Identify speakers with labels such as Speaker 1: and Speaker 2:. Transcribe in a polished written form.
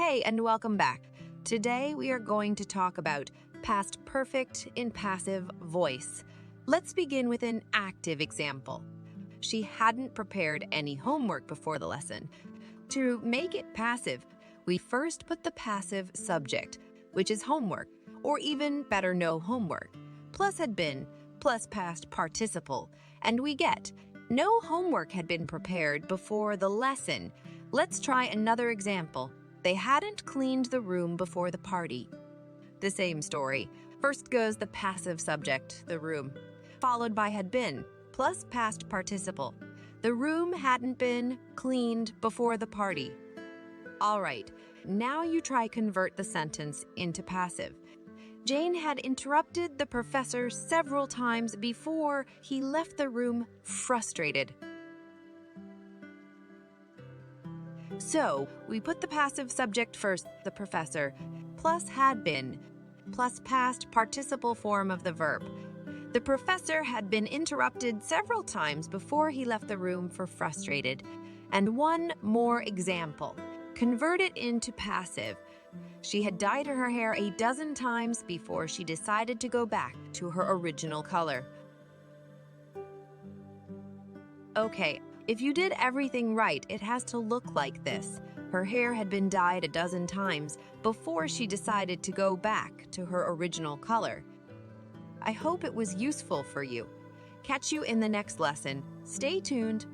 Speaker 1: Hey, and welcome back. Today we are going to talk about past perfect in passive voice. Let's begin with an active example. She hadn't prepared any homework before the lesson. To make it passive, we first put the passive subject, which is homework, or even better, no homework, plus had been, plus past participle, and we get no homework had been prepared before the lesson. Let's try another example. They hadn't cleaned the room before the party. The same story. First goes the passive subject, the room, followed by had been, plus past participle. The room hadn't been cleaned before the party. All right, now you try convert the sentence into passive. Jane had interrupted the professor several times before he left the room frustrated. So, we put the passive subject first, the professor, plus had been, plus past participle form of the verb. The professor had been interrupted several times before he left the room for frustrated. And one more example. Convert it into passive. She had dyed her hair a dozen times before she decided to go back to her original color. Okay, if you did everything right, it has to look like this. Her hair had been dyed a dozen times before she decided to go back to her original color. I hope it was useful for you. Catch you in the next lesson. Stay tuned.